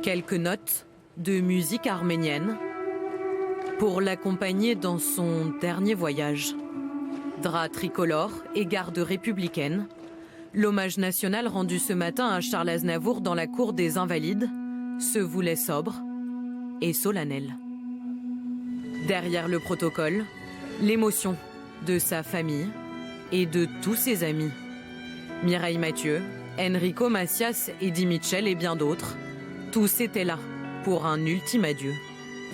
Quelques notes de musique arménienne pour l'accompagner dans son dernier voyage. Drap tricolore et garde républicaine. L'hommage national rendu ce matin à Charles Aznavour dans la cour des Invalides se voulait sobre et solennel. Derrière le protocole, l'émotion de sa famille et de tous ses amis. Mireille Mathieu, Enrico Macias, Eddie Mitchell et bien d'autres, tous étaient là pour un ultime adieu.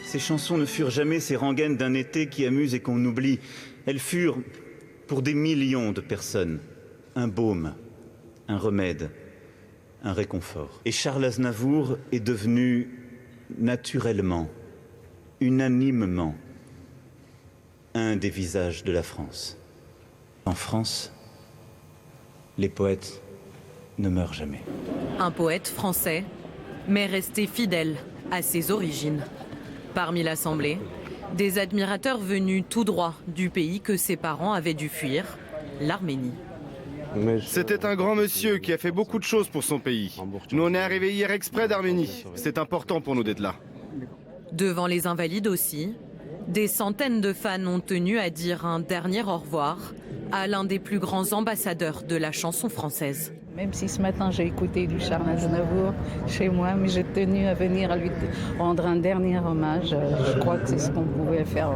Ces chansons ne furent jamais ces rengaines d'un été qui amuse et qu'on oublie. Elles furent, pour des millions de personnes, un baume, un remède, un réconfort. Et Charles Aznavour est devenu naturellement, unanimement, un des visages de la France. En France, les poètes ne meurent jamais. Un poète français, mais resté fidèle à ses origines. Parmi l'Assemblée, des admirateurs venus tout droit du pays que ses parents avaient dû fuir, l'Arménie. C'était un grand monsieur qui a fait beaucoup de choses pour son pays. Nous, on est arrivés hier exprès d'Arménie. C'est important pour nous d'être là. Devant les Invalides aussi, des centaines de fans ont tenu à dire un dernier au revoir à l'un des plus grands ambassadeurs de la chanson française. Même si ce matin j'ai écouté du Charles Aznavour chez moi, mais j'ai tenu à venir à lui rendre un dernier hommage. Je crois que c'est ce qu'on pouvait faire.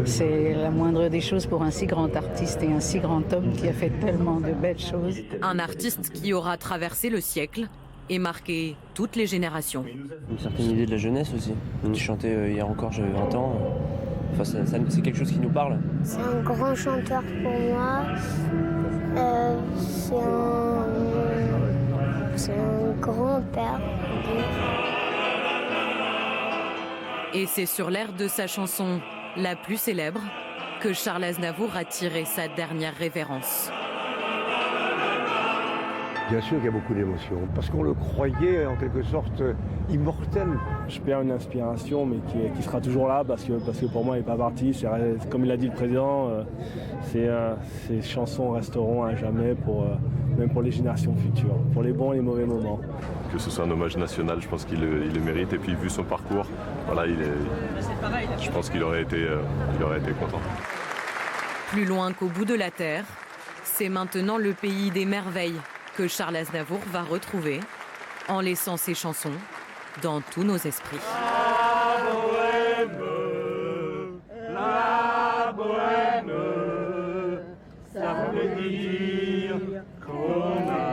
C'est la moindre des choses pour un si grand artiste et un si grand homme qui a fait tellement de belles choses. Un artiste qui aura traversé le siècle et marqué toutes les générations. Une certaine idée de la jeunesse aussi. Je chantais hier encore, j'avais 20 ans. Enfin, c'est quelque chose qui nous parle. C'est un grand chanteur pour moi. C'est un grand-père. Et c'est sur l'air de sa chanson la plus célèbre que Charles Aznavour a tiré sa dernière révérence. Bien sûr qu'il y a beaucoup d'émotions, parce qu'on le croyait en quelque sorte immortel. Je perds une inspiration, mais qui sera toujours là, parce que pour moi, il n'est pas parti. Comme il l'a dit le président, ces chansons resteront à jamais, même pour les générations futures, pour les bons et les mauvais moments. Que ce soit un hommage national, je pense qu'il le mérite. Et puis, vu son parcours, voilà, je pense qu'il aurait été content. Plus loin qu'au bout de la terre, c'est maintenant le pays des merveilles que Charles Aznavour va retrouver en laissant ses chansons dans tous nos esprits. La bohème, ça veut dire qu'on a